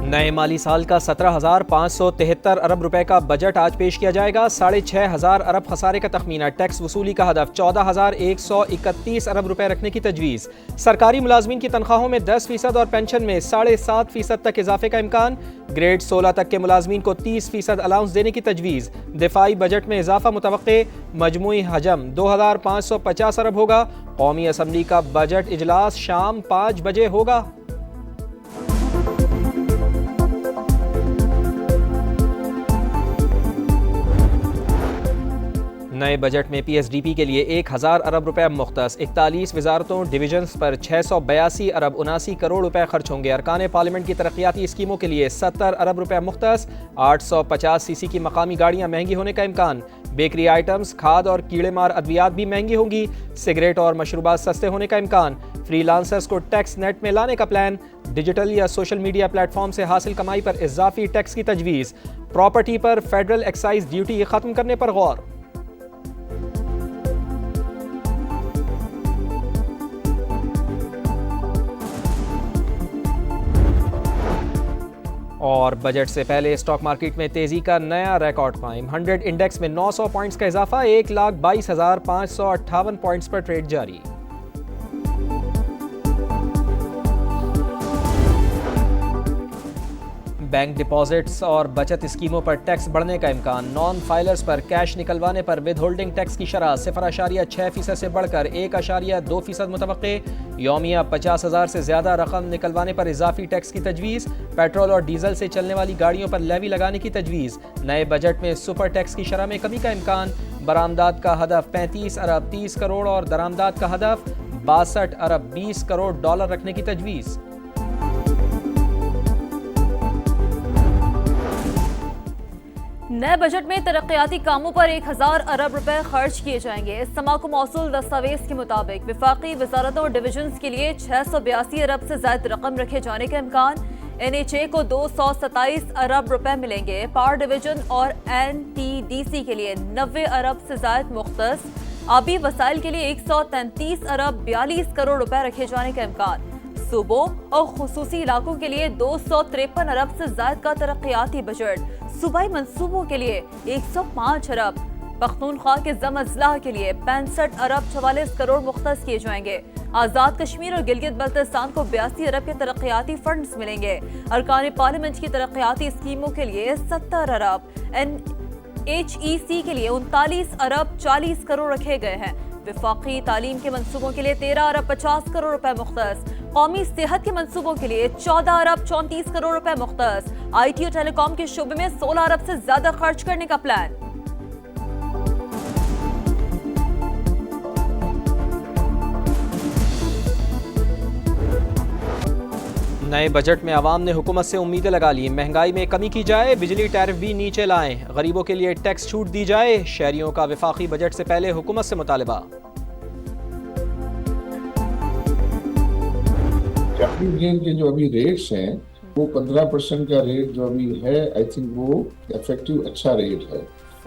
नए माली साल का 17,573 अरब रुपए का बजट आज पेश किया जाएगा। 6,500 अरब खसारे का तखमीना। टैक्स वसूली का हदफ 14,131 अरब रुपए रखने की तजवीज़। सरकारी मुलाजमीन की तनख्वाहों में 10% और पेंशन में 7.5% तक इजाफे का इम्कान। ग्रेड 16 तक के मुलाजमीन को 30% अलाउंस देने की तजवीज़। दिफाई बजट में इजाफा मुतवक्के। मजमूई हजम 2,550 अरब होगा। कौमी असम्बली का बजट इजलास शाम 5 बजे होगा। नए बजट में PSDP के लिए 1,000 अरब रुपए मुख्तस। 41 वजारतों डिवीजन्स पर 682 अरब 79 करोड़ रुपए खर्च होंगे। अरकान पार्लियामेंट की तरक्याती स्कीमों के लिए 70 अरब रुपए मुख्तस। 850 सीसी की मकामी गाड़ियां महंगी होने का इम्कान। बेकरी आइटम्स, खाद और कीड़े मार अद्वियात भी महंगी होंगी। सिगरेट और मशरूबात सस्ते होने का इम्कान। फ्रीलांसर्स को टैक्स नेट में लाने का प्लान। डिजिटल या सोशल मीडिया प्लेटफॉर्म से हासिल कमाई पर इजाफी टैक्स की तजवीज़। प्रॉपर्टी पर फेडरल एक्साइज ड्यूटी खत्म करने पर गौर। और बजट से पहले स्टॉक मार्केट में तेजी का नया रिकॉर्ड कायम। 100 इंडेक्स में 900 पॉइंट्स का इजाफा। 1,22,558 पॉइंट्स पर ट्रेड जारी। बैंक डिपॉजिट्स और बचत स्कीमों पर टैक्स बढ़ने का इम्कान। नॉन फाइलर्स पर कैश निकलवाने पर विद होल्डिंग टैक्स की शरह 0.6% से बढ़कर 1.2% मुतवक्के। यौमिया 50,000 से ज्यादा रकम निकलवाने पर इजाफी टैक्स की तजवीज़। पेट्रोल और डीजल से चलने वाली गाड़ियों पर लेवी लगाने की तजवीज़। नए बजट में सुपर टैक्स की शरह में कमी का इम्कान। बरामदात का हदफ 35 अरब 30 करोड़ और दरामदात का हदफ 62 अरब 20 करोड़ डॉलर रखने की तजवीज़। नए बजट में तरक्याती कामों पर 1,000 अरब रुपए खर्च किए जाएंगे। समा को मौसूल दस्तावेज के मुताबिक विफाकी वजारतों और डिवीजन्स के लिए 682 अरब से ज्यादा रकम रखे जाने का इम्कान। NHA को 227 अरब रुपए मिलेंगे। पावर डिवीजन और NTDC के लिए 90 अरब से ज्यादा मुख्तस। आबी वसाइल के लिए 133 अरब 42 करोड़ रुपए रखे जाने का इम्कान। सूबों और खुसूसी इलाकों के लिए 253 अरब से ज्यादा का तरक्याती बजट। सूबाई मंसूबों के लिए 105 अरब। पख्तूनख्वा के जम अजला के लिए 65 अरब 44 करोड़ मुख्तस किए जाएंगे। आजाद कश्मीर और गिलगित बल्तिस्तान को 82 अरब के तरक्याती फंड्स मिलेंगे। अरकान पार्लियामेंट की तरक्याती स्कीमों के लिए 70 अरब। NHEC के लिए 39 अरब 40 करोड़ रखे गए हैं। विफाकी तालीम के मंसूबों के लिए 13 अरब 50 करोड़ रुपए मुख्तस। कौमी सेहत के मंसूबों के लिए 14 अरब 34 करोड़ रुपए मुख्तस। IT और टेलीकॉम के शोबे में 16 अरब से ज्यादा खर्च करने का प्लान। नए बजट में आवाम ने हुकूमत से उम्मीदें लगा ली। महंगाई में कमी की जाए, बिजली टैरिफ भी नीचे लाएं, गरीबों के लिए टैक्स छूट दी जाए। शहरियों का विफाकी बजट से पहले हुकूमत से मुतालबा। कैपिटल गेन के जो अभी रेट्स हैं वो 15% का रेट जो अभी है, आई थिंक वो इफेक्टिव अच्छा रेट है।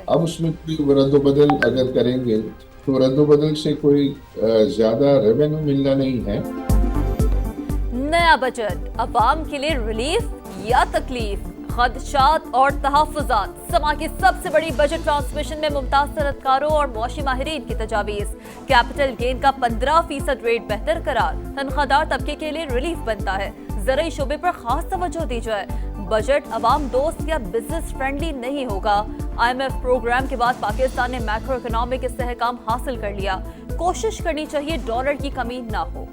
अब उसमें कोई रद्दोबदल अगर करेंगे तो रद्दोबदल से कोई ज्यादा रेवेन्यू मिलना नहीं है। नया बजट अवाम के लिए रिलीफ या तकलीफ, खदशात और तहफ़्फ़ुज़ात। समा की सबसे बड़ी बजट ट्रांसमिशन में मुमताज सनतकारों और मौशी माहिरीन की तजावीज़। कैपिटल गेन का 15% रेट बेहतर करार तनख्वाहदार तबके के लिए रिलीफ बनता है। ज़राई शोबे पर खास तवज्जो दी जाए। बजट अवाम दोस्त या बिजनेस फ्रेंडली नहीं होगा। IMF प्रोग्राम के बाद पाकिस्तान ने मैक्रो इकोनॉमिक इस्तेहकाम हासिल कर लिया। कोशिश करनी चाहिए डॉलर की कमी ना हो।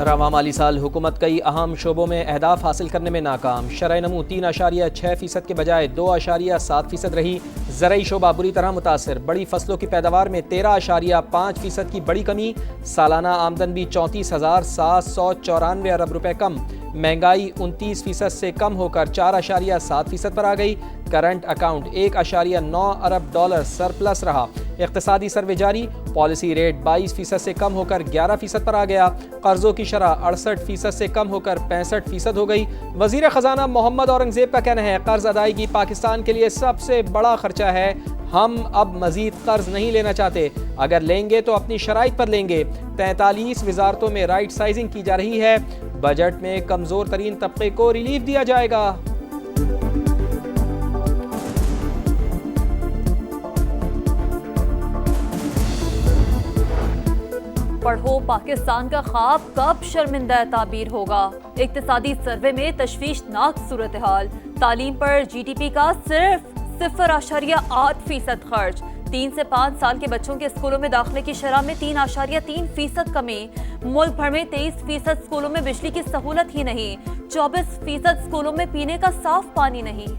रवां माली साल हुकूमत कई अहम शोबों में अहदाफ हासिल करने में नाकाम। शरह नमू 3.6% के बजाय 2.7% रही। ज़राई शोबा बुरी तरह मुतासर। बड़ी फसलों की पैदावार में 13.5% की बड़ी कमी। सालाना आमदन भी 34,794 अरब रुपए कम। महंगाई 29% से कम होकर 4.7% पर आ गई। करंट अकाउंट 1.9 अरब डॉलर सरप्लस रहा। इक्तिसादी सर्वे जारी। पॉलिसी रेट 22% से कम होकर 11% पर आ गया। कर्जों की शरह 68% से कम होकर 65% हो गई। वजीर खजाना मोहम्मद औरंगजेब का कहना है कर्ज अदायगी पाकिस्तान के लिए सबसे बड़ा खर्चा है। हम अब मजीद कर्ज नहीं लेना चाहते, अगर लेंगे तो अपनी शराइत पर लेंगे। 43 वजारतों में राइट साइजिंग की जा रही है। बजट में कमजोर तरीन तबके को रिलीफ दिया जाएगा। पढ़ो पाकिस्तान का ख्वाब कब शर्मिंदा ताबीर होगा। इक्तिसादी सर्वे में तशवीशनाक सूरत हाल। तालीम पर GDP का सिर्फ 0.8% खर्च। 3 से 5 साल के बच्चों के स्कूलों में दाखिले की शरह में 3.3% कमी। मुल्क भर में 23% स्कूलों में बिजली की सहूलत ही नहीं। 24% स्कूलों में पीने का साफ पानी नहीं।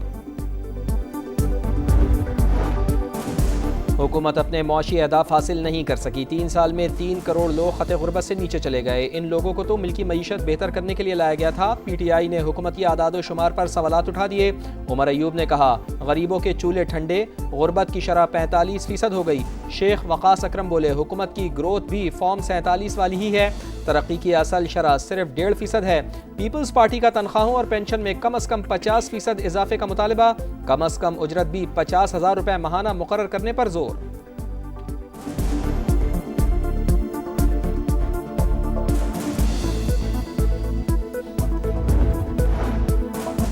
हुकूमत अपने मुआशी अहदाफ हासिल नहीं कर सकी। 3 साल में 3 करोड़ लोग खत गुर्बत से नीचे चले गए। इन लोगों को तो मिल्की मईशत बेहतर करने के लिए लाया गया था। PTI ने हुकूमत की आदाद शुमार पर सवालात उठा दिए। उमर अयूब ने कहा, गरीबों के चूल्हे ठंडे, गुर्बत की शरह 45% हो गई। शेख वकास अकरम बोले, हुकूमत की ग्रोथ भी फॉर्म 47 वाली ही है। तरक्की की असल शरह सिर्फ 1.5% है। पीपल्स पार्टी का तनख्वाहों और पेंशन में कम अज कम 50% इजाफे का मुतालबा। कम अज कम उजरत भी 50,000 रुपए माहाना मुकर्रर करने पर जोर।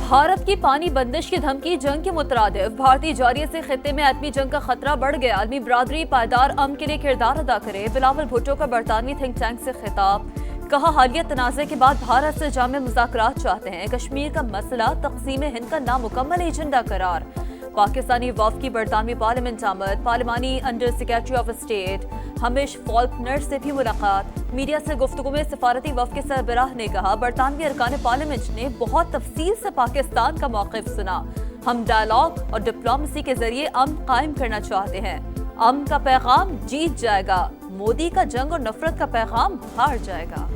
भारत की पानी बंदिश की धमकी जंग के मुतरादिफ। भारतीय जारिये से खित्ते में आलमी जंग का खतरा बढ़ गया। आलमी बरादरी पायदार अमन के लिए किरदार अदा करे। बिलावल भुट्टो का बरतानवी थिंक टैंक से खिताब। कहा, हालिया तनाज़े के बाद भारत से जामे मुज़ाकरात चाहते हैं। कश्मीर का मसला तक़सीम हिंद का नामुकम्मल एजेंडा करार। पाकिस्तानी वफ़द की बरतानवी पार्लियामेंट आमद। पार्लिमानी under secretary of state Hamish Falconer से भी मुलाकात। मीडिया से गुफ्तगू में सफारती वफ़द के सरबराह ने कहा, बरतानवी अरकान पार्लियामेंट ने बहुत तफसील से पाकिस्तान का मौक़िफ़ सुना। हम डायलॉग और डिप्लोमेसी के जरिए अमन कायम करना चाहते हैं। अमन का पैगाम जीत जाएगा। मोदी का जंग और नफरत का पैगाम हार जाएगा।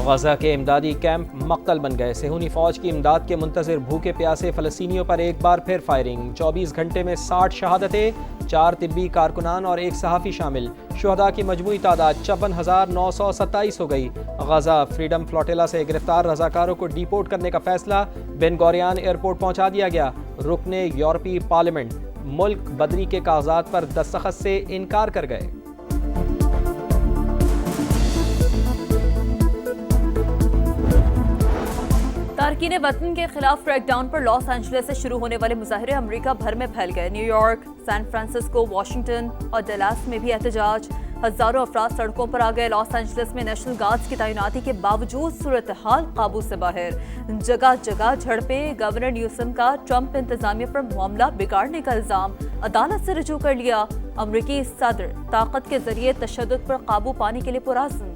गजा के इमदादी कैंप मक्तल बन गए। सेहूनी फौज की इमदाद के मुंतज़िर भूखे प्यासे फ़लस्तीनियों पर एक बार फिर फायरिंग। 24 घंटे में 60 शहादतें, 4 तिब्बी कारकुनान और 1 सहाफ़ी शामिल। शुहदा की मजमूई तादाद 56,927 हो गई। गजा फ्रीडम फ्लोटिला से गिरफ्तार रजाकारों को डिपोर्ट करने का फैसला। बेन गोरियान एयरपोर्ट पहुंचा दिया गया। रुकने यूरोपीय पार्लियामेंट मुल्क बदरी के कागजात पर दस्तखत से इनकार कर गए। तारकीन वतन के खिलाफ क्रैकडाउन पर लॉस एंजलिस से शुरू होने वाले मुजाहरे अमेरिका भर में फैल गए। न्यूयॉर्क, सैन फ्रांसिस्को, वाशिंगटन और डलास में भी एहतजाज। हजारों अफराद सड़कों पर आ गए। लॉस एंजलिस में नेशनल गार्ड्स की तैनाती के बावजूद सूरत हाल काबू से बाहर। जगह जगह झड़पें। गवर्नर न्यूसम का ट्रंप इंतजामिया पर मामला बिगाड़ने का इल्जाम अदालत से रजू कर लिया। अमरीकी सदर ताकत के जरिए तशद्दुद पर काबू पाने के लिए पुरअज़्म।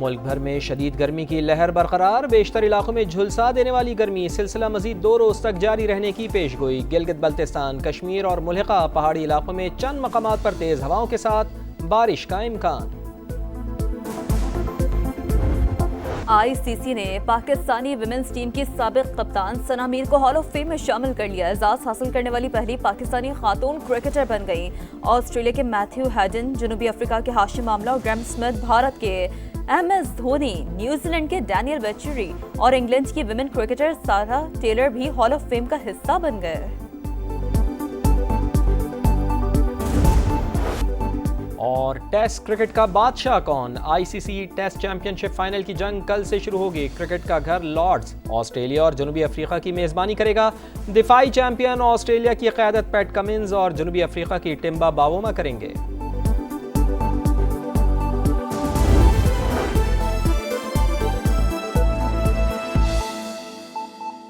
मुल्क भर में शदीद गर्मी की लहर बरकरार। बेशतर इलाकों में झुलसा देने वाली गर्मी सिलसिला मजीद 2 रोज तक जारी रहने की पेशगोई। गिलगित बल्तिस्तान, कश्मीर और मुल्हिका पहाड़ी इलाकों में चंद मकामात पर तेज हवाओं के साथ बारिश का इम्कान। ICC ने पाकिस्तानी विमेंस टीम की साबिक कप्तान सना मीर को हॉल ऑफ फेम में शामिल कर लिया। एजाज हासिल करने वाली पहली पाकिस्तानी खातून क्रिकेटर बन गई। ऑस्ट्रेलिया के मैथ्यू हैडन, जनूबी अफ्रीका के हाशिम आमला और ग्रैम स्मिथ, भारत के MS धोनी, न्यूजीलैंड के डैनियल वेचुरी और इंग्लैंड की विमेन क्रिकेटर सारा टेलर भी हॉल ऑफ फेम का हिस्सा बन गए। और टेस्ट क्रिकेट का बादशाह कौन? ICC टेस्ट चैंपियनशिप फाइनल की जंग कल से शुरू होगी। क्रिकेट का घर लॉर्ड्स ऑस्ट्रेलिया और जनूबी अफ्रीका की मेजबानी करेगा। दिफाई चैंपियन ऑस्ट्रेलिया की क़यादत पैट कमिंस और जनूबी अफ्रीका की टिम्बा बावोमा करेंगे।